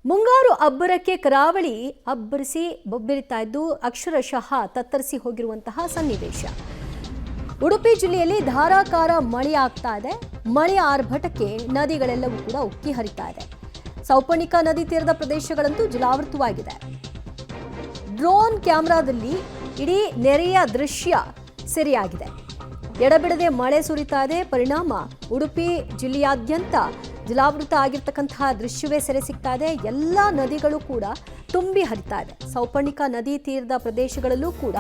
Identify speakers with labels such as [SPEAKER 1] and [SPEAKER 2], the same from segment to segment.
[SPEAKER 1] ಮುಂಗಾರು ಅಬ್ಬರಕ್ಕೆ ಕರಾವಳಿ ಅಬ್ಬರಿಸಿ ಬೊಬ್ಬರಿತಾ ಇದ್ದು ಅಕ್ಷರಶಃ ತತ್ತರಿಸಿ ಹೋಗಿರುವಂತಹ ಸನ್ನಿವೇಶ. ಉಡುಪಿ ಜಿಲ್ಲೆಯಲ್ಲಿ ಧಾರಾಕಾರ ಮಳೆ ಆಗ್ತಾ ಇದೆ. ಮಳೆಯ ಆರ್ಭಟಕ್ಕೆ ನದಿಗಳೆಲ್ಲವೂ ಕೂಡ ಉಕ್ಕಿ ಹರಿತಾ ಇದೆ. ಸೌಪರ್ಣಿಕಾ ನದಿ ತೀರದ ಪ್ರದೇಶಗಳಂತೂ ಜಲಾವೃತವಾಗಿದೆ. ಡ್ರೋನ್ ಕ್ಯಾಮೆರಾದಲ್ಲಿ ಇಡೀ ನೆರೆಯ ದೃಶ್ಯ ಸೆರೆಯಾಗಿದೆ. ಎಡಬಿಡದೆ ಮಳೆ ಸುರಿತಾ ಇದೆ. ಪರಿಣಾಮ ಉಡುಪಿ ಜಿಲ್ಲೆಯಾದ್ಯಂತ ಜಲಾವೃತ ಆಗಿರ್ತಕ್ಕಂತಹ ದೃಶ್ಯವೇ ಸೆರೆ ಸಿಗ್ತಾ ಇದೆ. ಎಲ್ಲ ನದಿಗಳು ಕೂಡ ತುಂಬಿ ಹರಿತಾ ಇದೆ. ಸೌಪರ್ಣಿಕಾ ನದಿ ತೀರದ ಪ್ರದೇಶಗಳಲ್ಲೂ ಕೂಡ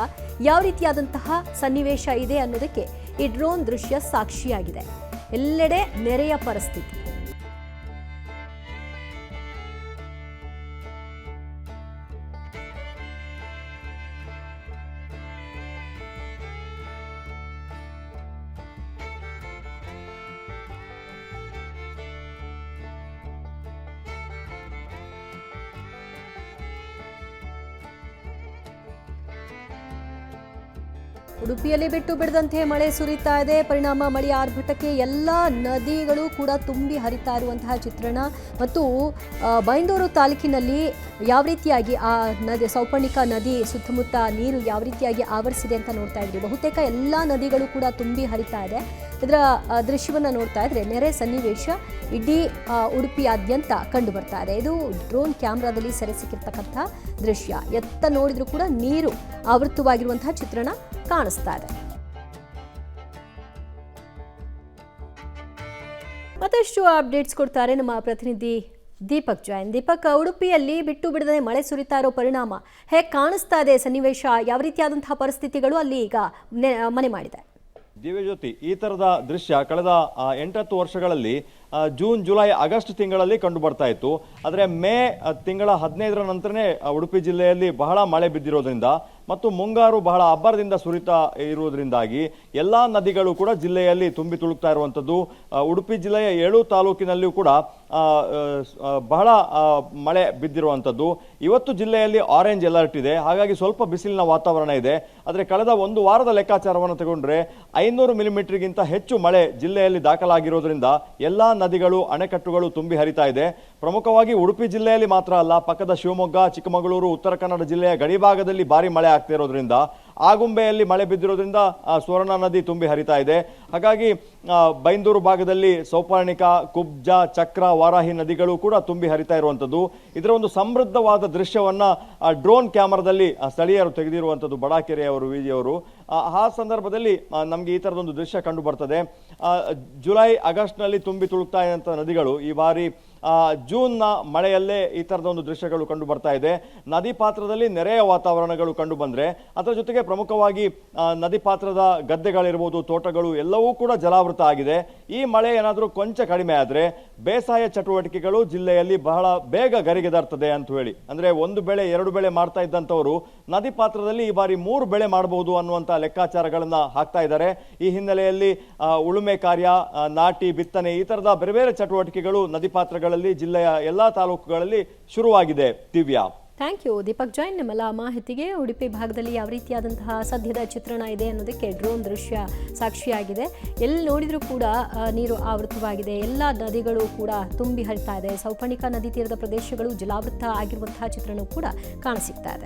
[SPEAKER 1] ಯಾವ ರೀತಿಯಾದಂತಹ ಸನ್ನಿವೇಶ ಇದೆ ಅನ್ನೋದಕ್ಕೆ ಈ ಡ್ರೋನ್ ದೃಶ್ಯ ಸಾಕ್ಷಿಯಾಗಿದೆ. ಎಲ್ಲೆಡೆ ನೆರೆಯ ಪರಿಸ್ಥಿತಿ. ಉಡುಪಿಯಲ್ಲಿ ಬಿಟ್ಟು ಬಿಡದಂತೆ ಮಳೆ ಸುರಿತಾ ಇದೆ. ಪರಿಣಾಮ ಮಳೆಯ ಆರ್ಭಟಕ್ಕೆ ಎಲ್ಲ ನದಿಗಳು ಕೂಡ ತುಂಬಿ ಹರಿತಾ ಇರುವಂತಹ ಚಿತ್ರಣ ಮತ್ತು ಬೈಂದೂರು ತಾಲೂಕಿನಲ್ಲಿ ಯಾವ ರೀತಿಯಾಗಿ ಆ ನದಿ ಸೌಪರ್ಣಿಕಾ ನದಿ ಸುತ್ತಮುತ್ತ ನೀರು ಯಾವ ರೀತಿಯಾಗಿ ಆವರಿಸಿದೆ ಅಂತ ನೋಡ್ತಾ ಇದ್ರಿ. ಬಹುತೇಕ ಎಲ್ಲ ನದಿಗಳು ಕೂಡ ತುಂಬಿ ಹರಿತಾ ಇದೆ. ಇದರ ದೃಶ್ಯವನ್ನು ನೋಡ್ತಾ ಇದ್ರೆ ನೆರೆ ಸನ್ನಿವೇಶ ಇಡೀ ಉಡುಪಿಯಾದ್ಯಂತ ಕಂಡು ಬರ್ತಾ ಇದೆ. ಇದು ಡ್ರೋನ್ ಕ್ಯಾಮ್ರಾದಲ್ಲಿ ಸೆರೆ ಸಿಕ್ಕಿರ್ತಕ್ಕಂಥ ದೃಶ್ಯ. ಎತ್ತ ನೋಡಿದ್ರೂ ಕೂಡ ನೀರು ಆವೃತವಾಗಿರುವಂತಹ ಚಿತ್ರಣ ಕಾಣಿಸ್ತಾ ಇದೆ. ಮತ್ತಷ್ಟು ಅಪ್ಡೇಟ್ಸ್ ಕೊಡ್ತಾರೆ ನಮ್ಮ ಪ್ರತಿನಿಧಿ ದೀಪಕ್ ಜೈನ್. ದೀಪಕ್, ಉಡುಪಿಯಲ್ಲಿ ಬಿಟ್ಟು ಬಿಡದೆ ಮಳೆ ಸುರಿತಾ ಇರೋ ಪರಿಣಾಮ ಹೇಗೆ ಕಾಣಿಸ್ತಾ ಇದೆ ಸನ್ನಿವೇಶ? ಯಾವ ರೀತಿಯಾದಂತಹ ಪರಿಸ್ಥಿತಿಗಳು ಅಲ್ಲಿ ಈಗ ಮನೆ ಮಾಡಿದೆ?
[SPEAKER 2] ದಿವ್ಯಜ್ಯೋತಿ, ಈ ತರದ ದೃಶ್ಯ ಕಳೆದ 8-10 ವರ್ಷಗಳಲ್ಲಿ ಜೂನ್, ಜುಲೈ, ಆಗಸ್ಟ್ ತಿಂಗಳಲ್ಲಿ ಕಂಡು ಬರ್ತಾ ಇತ್ತು. ಆದರೆ ಮೇ ತಿಂಗಳ 15ರ ನಂತರನೇ ಉಡುಪಿ ಜಿಲ್ಲೆಯಲ್ಲಿ ಬಹಳ ಮಳೆ ಬಿದ್ದಿರೋದ್ರಿಂದ ಮತ್ತು ಮುಂಗಾರು ಬಹಳ ಅಬ್ಬರದಿಂದ ಸುರಿತಾ ಇರುವುದರಿಂದಾಗಿ ಎಲ್ಲ ನದಿಗಳು ಕೂಡ ಜಿಲ್ಲೆಯಲ್ಲಿ ತುಂಬಿ ತುಳುಕ್ತಾ ಇರುವಂಥದ್ದು. ಉಡುಪಿ ಜಿಲ್ಲೆಯ 7 ತಾಲೂಕಿನಲ್ಲಿಯೂ ಕೂಡ ಬಹಳ ಮಳೆ ಬಿದ್ದಿರುವಂಥದ್ದು. ಇವತ್ತು ಜಿಲ್ಲೆಯಲ್ಲಿ ಆರೆಂಜ್ ಅಲರ್ಟ್ ಇದೆ. ಹಾಗಾಗಿ ಸ್ವಲ್ಪ ಬಿಸಿಲಿನ ವಾತಾವರಣ ಇದೆ. ಆದರೆ ಕಳೆದ ಒಂದು ವಾರದ ಲೆಕ್ಕಾಚಾರವನ್ನು ತಗೊಂಡ್ರೆ 500 ಮಿಲಿಮೀಟರ್ಗಿಂತ ಹೆಚ್ಚು ಮಳೆ ಜಿಲ್ಲೆಯಲ್ಲಿ ದಾಖಲಾಗಿರೋದ್ರಿಂದ ಎಲ್ಲ ನದಿಗಳು, ಅಣೆಕಟ್ಟುಗಳು ತುಂಬಿ ಹರಿತಾ ಇದೆ. ಪ್ರಮುಖವಾಗಿ ಉಡುಪಿ ಜಿಲ್ಲೆಯಲ್ಲಿ ಮಾತ್ರ ಅಲ್ಲ, ಪಕ್ಕದ ಶಿವಮೊಗ್ಗ, ಚಿಕ್ಕಮಗಳೂರು, ಉತ್ತರ ಕನ್ನಡ ಜಿಲ್ಲೆಯ ಗಡಿಭಾಗದಲ್ಲಿ ಭಾರಿ ಮಳೆ ಆಗ್ತಾ ಇರೋದ್ರಿಂದ, ಆಗುಂಬೆಯಲ್ಲಿ ಮಳೆ ಬಿದ್ದಿರೋದ್ರಿಂದ ಸ್ವರ್ಣ ನದಿ ತುಂಬಿ ಹರಿತಾ ಇದೆ. ಹಾಗಾಗಿ ಬೈಂದೂರು ಭಾಗದಲ್ಲಿ ಸೌಪರ್ಣಿಕಾ, ಕುಬ್ಜ, ಚಕ್ರ, ವಾರಾಹಿ ನದಿಗಳು ಕೂಡ ತುಂಬಿ ಹರಿತಾ ಇರುವಂಥದ್ದು. ಇದರ ಒಂದು ಸಮೃದ್ಧವಾದ ದೃಶ್ಯವನ್ನ ಡ್ರೋನ್ ಕ್ಯಾಮರಾದಲ್ಲಿ ಸ್ಥಳೀಯರು ತೆಗೆದಿರುವಂಥದ್ದು, ಬಡಾಕೆರೆಯವರು, ವಿಜಿಯವರು. ಆ ಸಂದರ್ಭದಲ್ಲಿ ನಮಗೆ ಈ ಥರದೊಂದು ದೃಶ್ಯ ಕಂಡು ಬರ್ತದೆ. ಜುಲೈ, ಆಗಸ್ಟ್ನಲ್ಲಿ ತುಂಬಿ ತುಳುಕ್ತಾ ಇದ್ದಂಥ ನದಿಗಳು ಈ ಬಾರಿ ಜೂನ್ನ ಮಳೆಯಲ್ಲೇ ಈ ಥರದ ಒಂದು ದೃಶ್ಯಗಳು ಕಂಡು ಬರ್ತಾ ಇದೆ. ನದಿ ಪಾತ್ರದಲ್ಲಿ ನೆರೆಯ ವಾತಾವರಣಗಳು ಕಂಡು ಬಂದರೆ, ಅದರ ಜೊತೆಗೆ ಪ್ರಮುಖವಾಗಿ ನದಿ ಪಾತ್ರದ ಗದ್ದೆಗಳಿರ್ಬೋದು, ತೋಟಗಳು ಎಲ್ಲವೂ ಕೂಡ ಜಲಾವೃತ ಆಗಿದೆ. ಈ ಮಳೆ ಏನಾದರೂ ಕೊಂಚ ಕಡಿಮೆ ಆದರೆ ಬೇಸಾಯ ಚಟುವಟಿಕೆಗಳು ಜಿಲ್ಲೆಯಲ್ಲಿ ಬಹಳ ಬೇಗ ಗರಿಗೆದರ್ತದೆ ಅಂತ ಹೇಳಿ, ಅಂದರೆ 1 ಬೆಳೆ 2 ಬೆಳೆ ಮಾಡ್ತಾ ಇದ್ದಂಥವರು ನದಿ ಪಾತ್ರದಲ್ಲಿ ಈ ಬಾರಿ 3 ಬೆಳೆ ಮಾಡಬಹುದು ಅನ್ನುವಂಥ ಲೆಕ್ಕಾಚಾರಗಳನ್ನು ಹಾಕ್ತಾ ಇದ್ದಾರೆ. ಈ ಹಿನ್ನೆಲೆಯಲ್ಲಿ ಉಳುಮೆ ಕಾರ್ಯ, ನಾಟಿ, ಬಿತ್ತನೆ ಈ ಥರದ ಬೇರೆ ಬೇರೆ ಚಟುವಟಿಕೆಗಳು ನದಿ ಪಾತ್ರಗಳಲ್ಲಿ ಜಿಲ್ಲೆಯ ಎಲ್ಲಾ ತಾಲೂಕುಗಳಲ್ಲಿ ಶುರುವಾಗಿದೆ. Divya,
[SPEAKER 1] thank you Deepak Jain. ನಮ್ಮೆಲ್ಲ ಮಾಹಿತಿಗೆ. ಉಡುಪಿ ಭಾಗದಲ್ಲಿ ಯಾವ ರೀತಿಯಾದಂತಹ ಸದ್ಯದ ಚಿತ್ರಣ ಇದೆ ಅನ್ನೋದಕ್ಕೆ ಡ್ರೋನ್ ದೃಶ್ಯ ಸಾಕ್ಷಿಯಾಗಿದೆ. ಎಲ್ಲಿ ನೋಡಿದ್ರೂ ಕೂಡ ನೀರು ಆವೃತವಾಗಿದೆ. ಎಲ್ಲ ನದಿಗಳು ಕೂಡ ತುಂಬಿ ಹರಿತಾ ಇದೆ. ಸೌಪರ್ಣಿಕಾ ನದಿ ತೀರದ ಪ್ರದೇಶಗಳು ಜಲಾವೃತ ಆಗಿರುವಂತಹ ಚಿತ್ರಣವೂ ಕೂಡ ಕಾಣಸಿಗ್ತಾ ಇದೆ.